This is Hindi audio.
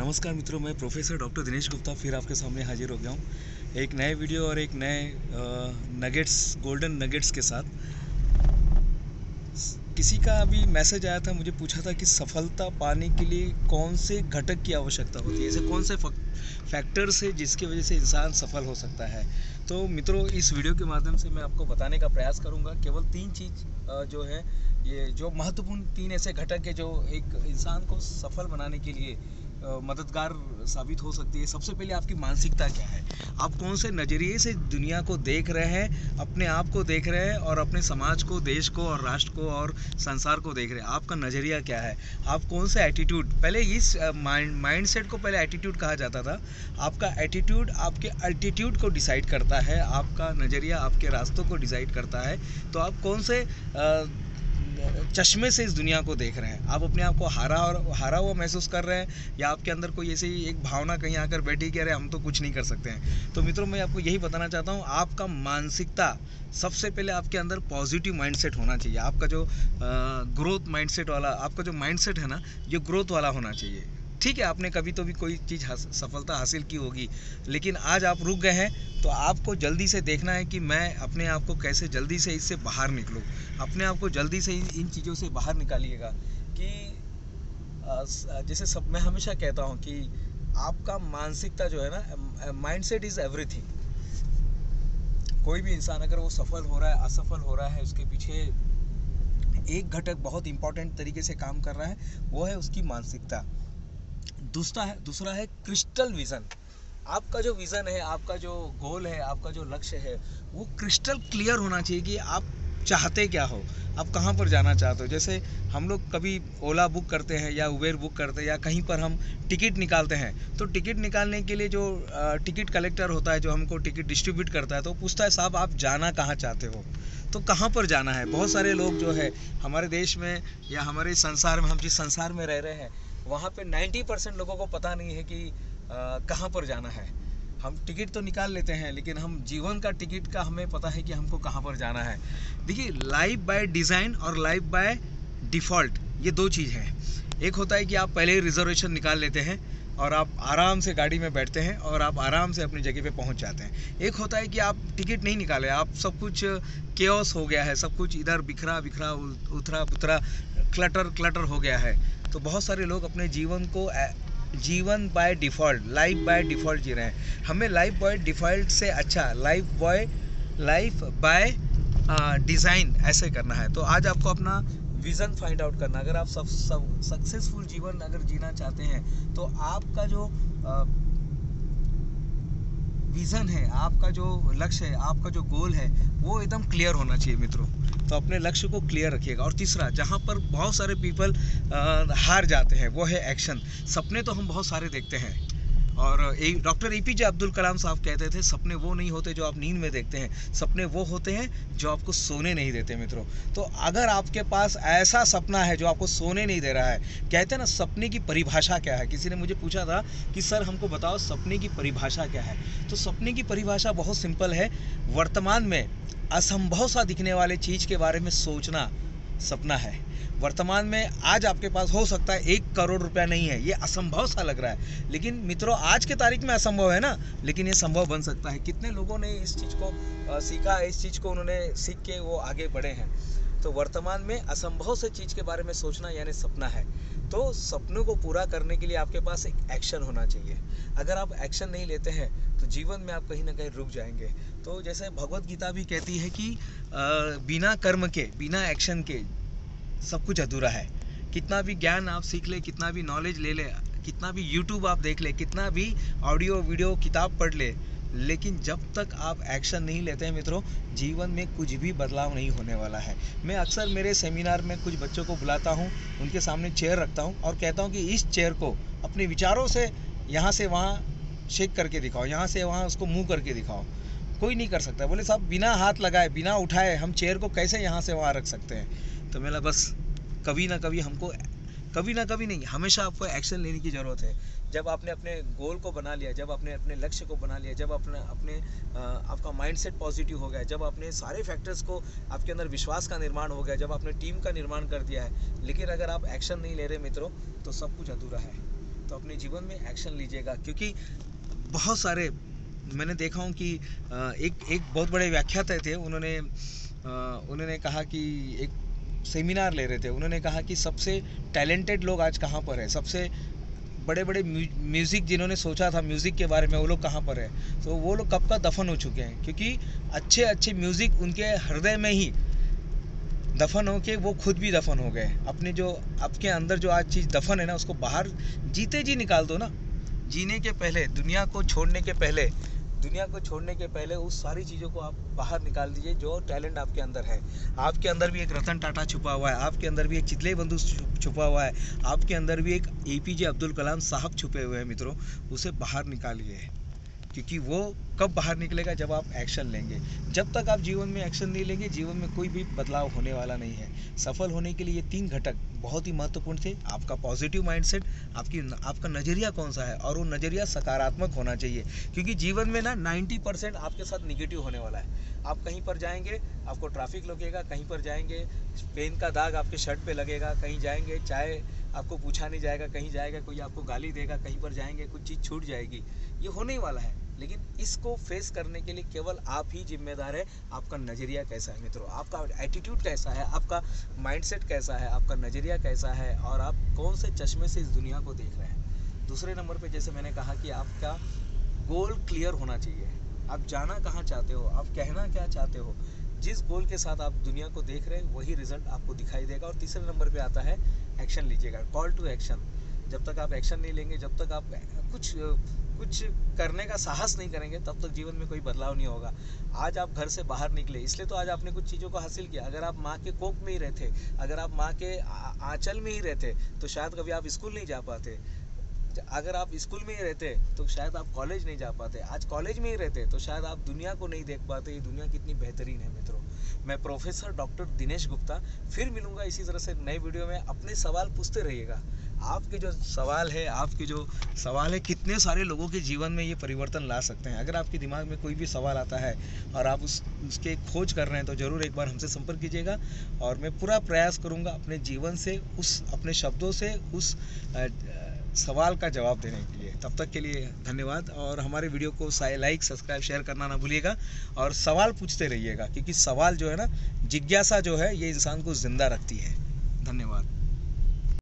नमस्कार मित्रों, मैं प्रोफेसर डॉक्टर दिनेश गुप्ता फिर आपके सामने हाजिर हो गया हूँ एक नए वीडियो और एक नए नगेट्स गोल्डन नगेट्स के साथ। किसी का अभी मैसेज आया था, मुझे पूछा था कि सफलता पाने के लिए कौन से घटक की आवश्यकता होती है, ऐसे कौन से फैक्टर्स है जिसकी वजह से इंसान सफल हो सकता है। तो मित्रों, इस वीडियो के माध्यम से मैं आपको बताने का प्रयास करूंगा केवल 3 चीज़ जो है, ये जो महत्वपूर्ण 3 ऐसे घटक है जो एक इंसान को सफल बनाने के लिए मददगार साबित हो सकती है। सबसे पहले आपकी मानसिकता क्या है, आप कौन से नज़रिए से दुनिया को देख रहे हैं, अपने आप को देख रहे हैं और अपने समाज को, देश को और राष्ट्र को और संसार को देख रहे हैं। आपका नज़रिया क्या है, आप कौन सा एटीट्यूड, पहले इस माइंडसेट को पहले एटीट्यूड कहा जाता था। आपका एटीट्यूड आपके अल्टीट्यूड को डिसाइड करता है, आपका नज़रिया आपके रास्तों को डिसाइड करता है। तो आप कौन से चश्मे से इस दुनिया को देख रहे हैं, आप अपने आप को हारा हुआ महसूस कर रहे हैं, या आपके अंदर कोई ऐसी एक भावना कहीं आकर बैठी कि अरे हम तो कुछ नहीं कर सकते हैं। तो मित्रों, मैं आपको यही बताना चाहता हूँ, आपका मानसिकता सबसे पहले आपके अंदर पॉजिटिव माइंडसेट होना चाहिए। आपका जो ग्रोथ माइंडसेट वाला, आपका जो माइंडसेट है ना, ये ग्रोथ वाला होना चाहिए। ठीक है, आपने कभी तो भी कोई चीज़ सफलता हासिल की होगी, लेकिन आज आप रुक गए हैं, तो आपको जल्दी से देखना है कि मैं अपने आप को कैसे जल्दी से इससे बाहर निकलूं। अपने आप को जल्दी से इन चीज़ों से बाहर निकालिएगा कि जैसे सब मैं हमेशा कहता हूं कि आपका मानसिकता जो है ना, माइंडसेट इज़ एवरीथिंग। कोई भी इंसान अगर वो सफल हो रहा है, असफल हो रहा है, उसके पीछे एक घटक बहुत इंपॉर्टेंट तरीके से काम कर रहा है, वो है उसकी मानसिकता। दूसरा है क्रिस्टल विज़न। आपका जो विज़न है, आपका जो गोल है, आपका जो लक्ष्य है, वो क्रिस्टल क्लियर होना चाहिए कि आप चाहते क्या हो, आप कहाँ पर जाना चाहते हो। जैसे हम लोग कभी ओला बुक करते हैं या उबेर बुक करते हैं या कहीं पर हम टिकट निकालते हैं, तो टिकट निकालने के लिए जो टिकट कलेक्टर होता है, जो हमको टिकट डिस्ट्रीब्यूट करता है, तो पूछता है साहब आप जाना कहाँ चाहते हो, तो कहाँ पर जाना है। बहुत सारे लोग जो है हमारे देश में या हमारे संसार में, हम जिस संसार में रह रहे हैं, वहाँ पे 90% लोगों को पता नहीं है कि कहाँ पर जाना है। हम टिकट तो निकाल लेते हैं, लेकिन हम जीवन का टिकट का हमें पता है कि हमको कहाँ पर जाना है। देखिए, लाइफ बाय डिज़ाइन और लाइफ बाय डिफ़ॉल्ट, ये 2 चीज़ हैं। एक होता है कि आप पहले ही रिजर्वेशन निकाल लेते हैं और आप आराम से गाड़ी में बैठते हैं और आप आराम से अपनी जगह पे पहुंच जाते हैं। एक होता है कि आप टिकट नहीं निकाले, आप सब कुछ केओस हो गया है, सब कुछ इधर बिखरा बिखरा, उतरा पुतरा, क्लटर हो गया है। तो बहुत सारे लोग अपने जीवन by default, life by default जी रहे हैं। हमें लाइफ बाय डिफ़ॉल्ट से अच्छा लाइफ बाय डिज़ाइन ऐसे करना है। तो आज आपको अपना विज़न फाइंड आउट करना। अगर आप सक्सेसफुल जीवन अगर जीना चाहते हैं, तो आपका जो विज़न है, आपका जो लक्ष्य है, आपका जो गोल है, वो एकदम क्लियर होना चाहिए मित्रों। तो अपने लक्ष्य को क्लियर रखिएगा। और तीसरा, जहाँ पर बहुत सारे पीपल हार जाते हैं, वो है एक्शन। सपने तो हम बहुत सारे देखते हैं, और एक डॉक्टर APJ अब्दुल कलाम साहब कहते थे, सपने वो नहीं होते जो आप नींद में देखते हैं, सपने वो होते हैं जो आपको सोने नहीं देते मित्रों। तो अगर आपके पास ऐसा सपना है जो आपको सोने नहीं दे रहा है, कहते हैं ना, सपने की परिभाषा क्या है। किसी ने मुझे पूछा था कि सर हमको बताओ सपने की परिभाषा क्या है। तो सपने की परिभाषा बहुत सिंपल है, वर्तमान में असंभव सा दिखने वाले चीज़ के बारे में सोचना सपना है। वर्तमान में आज आपके पास हो सकता है 1 करोड़ रुपया नहीं है, ये असंभव सा लग रहा है, लेकिन मित्रों आज के तारीख में असंभव है ना, लेकिन ये संभव बन सकता है। कितने लोगों ने इस चीज़ को सीखा, इस चीज़ को उन्होंने सीख के वो आगे बढ़े हैं। तो वर्तमान में असंभव से चीज़ के बारे में सोचना यानी सपना है। तो सपनों को पूरा करने के लिए आपके पास एक एक्शन होना चाहिए। अगर आप एक्शन नहीं लेते हैं, तो जीवन में आप कहीं ना कहीं रुक जाएंगे। तो जैसे भगवत गीता भी कहती है कि बिना कर्म के, बिना एक्शन के सब कुछ अधूरा है। कितना भी ज्ञान आप सीख ले, कितना भी नॉलेज ले ले, कितना भी यूट्यूब आप देख ले, कितना भी ऑडियो वीडियो किताब पढ़ ले, लेकिन जब तक आप एक्शन नहीं लेते हैं मित्रों, जीवन में कुछ भी बदलाव नहीं होने वाला है। मैं अक्सर मेरे सेमिनार में कुछ बच्चों को बुलाता हूँ, उनके सामने चेयर रखता हूँ और कहता हूँ कि इस चेयर को अपने विचारों से यहाँ से वहाँ शेक करके दिखाओ, यहाँ से वहाँ उसको मूव करके दिखाओ। कोई नहीं कर सकता। बोले साहब बिना हाथ लगाए, बिना उठाए हम चेयर को कैसे यहाँ से वहाँ रख सकते हैं। तो मेरा बस कभी ना कभी हमको, कभी ना कभी नहीं, हमेशा आपको एक्शन लेने की ज़रूरत है। जब आपने अपने गोल को बना लिया, जब आपने अपने लक्ष्य को बना लिया, जब आपका माइंडसेट पॉजिटिव हो गया, जब आपने सारे फैक्टर्स को, आपके अंदर विश्वास का निर्माण हो गया, जब आपने टीम का निर्माण कर दिया है, लेकिन अगर आप एक्शन नहीं ले रहे मित्रों, तो सब कुछ अधूरा है। तो अपने जीवन में एक्शन लीजिएगा, क्योंकि बहुत सारे मैंने देखा हूँ कि एक बहुत बड़े व्याख्याता थे, उन्होंने कहा कि एक सेमिनार ले रहे थे, उन्होंने कहा कि सबसे टैलेंटेड लोग आज कहाँ पर है, सबसे बड़े बड़े म्यूज़िक जिन्होंने सोचा था म्यूज़िक के बारे में, वो लोग कहाँ पर है। तो वो लोग कब का दफन हो चुके हैं, क्योंकि अच्छे अच्छे म्यूज़िक उनके हृदय में ही दफन हो के वो खुद भी दफन हो गए। अपने जो आपके अंदर जो आज चीज़ दफन है ना, उसको बाहर जीते जी निकाल दो ना। जीने के पहले, दुनिया को छोड़ने के पहले उस सारी चीज़ों को आप बाहर निकाल दीजिए, जो टैलेंट आपके अंदर है। आपके अंदर भी एक रतन टाटा छुपा हुआ है, आपके अंदर भी एक चितले बंधु छुपा हुआ है, आपके अंदर भी एक APJ अब्दुल कलाम साहब छुपे हुए हैं मित्रों। उसे बाहर निकालिए, क्योंकि वो कब बाहर निकलेगा, जब आप एक्शन लेंगे। जब तक आप जीवन में एक्शन नहीं लेंगे, जीवन में कोई भी बदलाव होने वाला नहीं है। सफल होने के लिए ये 3 घटक बहुत ही महत्वपूर्ण थे। आपका पॉजिटिव माइंडसेट, आपका नज़रिया कौन सा है, और वो नज़रिया सकारात्मक होना चाहिए, क्योंकि जीवन में ना 90% आपके साथ निगेटिव होने वाला है। आप कहीं पर जाएंगे, आपको ट्रैफिक लगेगा, कहीं पर जाएंगे पेन का दाग आपके शर्ट पे लगेगा, कहीं जाएंगे चाय आपको पूछा नहीं जाएगा, कहीं जाएगा कोई आपको गाली देगा, कहीं पर जाएंगे कुछ चीज़ छूट जाएगी। ये होने ही वाला है, लेकिन इसको फेस करने के लिए केवल आप ही जिम्मेदार है। आपका नज़रिया कैसा है मित्रों, आपका एटीट्यूड कैसा है, आपका माइंडसेट कैसा है, आपका नज़रिया कैसा है, और आप कौन से चश्मे से इस दुनिया को देख रहे हैं। दूसरे नंबर पे जैसे मैंने कहा कि आपका गोल क्लियर होना चाहिए। आप जाना कहाँ चाहते हो, आप कहना क्या चाहते हो, जिस गोल के साथ आप दुनिया को देख रहे हैं वही रिजल्ट आपको दिखाई देगा। और तीसरे नंबर पे आता है एक्शन लीजिएगा, कॉल टू एक्शन। जब तक आप एक्शन नहीं लेंगे, जब तक आप कुछ करने का साहस नहीं करेंगे, तब तक जीवन में कोई बदलाव नहीं होगा। आज आप घर से बाहर निकले, इसलिए तो आज आपने कुछ चीज़ों को हासिल किया। अगर आप माँ के कोख में ही रहते, अगर आप माँ के आंचल में ही रहते, तो शायद कभी आप स्कूल नहीं जा पाते। अगर आप स्कूल में ही रहते तो शायद आप कॉलेज नहीं जा पाते। आज कॉलेज में ही रहते तो शायद आप दुनिया को नहीं देख पाते। ये दुनिया कितनी बेहतरीन है मित्रों। मैं प्रोफेसर डॉक्टर दिनेश गुप्ता फिर मिलूंगा इसी तरह से नए वीडियो में। अपने सवाल पूछते रहिएगा। आपके जो सवाल है कितने सारे लोगों के जीवन में ये परिवर्तन ला सकते हैं। अगर आपके दिमाग में कोई भी सवाल आता है और आप उसके खोज कर रहे हैं, तो ज़रूर एक बार हमसे संपर्क कीजिएगा, और मैं पूरा प्रयास करूँगा अपने जीवन से, अपने शब्दों से उस सवाल का जवाब देने के लिए। तब तक के लिए धन्यवाद, और हमारे वीडियो को लाइक, सब्सक्राइब, शेयर करना ना भूलिएगा, और सवाल पूछते रहिएगा, क्योंकि सवाल जो है ना, जिज्ञासा जो है, ये इंसान को जिंदा रखती है। धन्यवाद।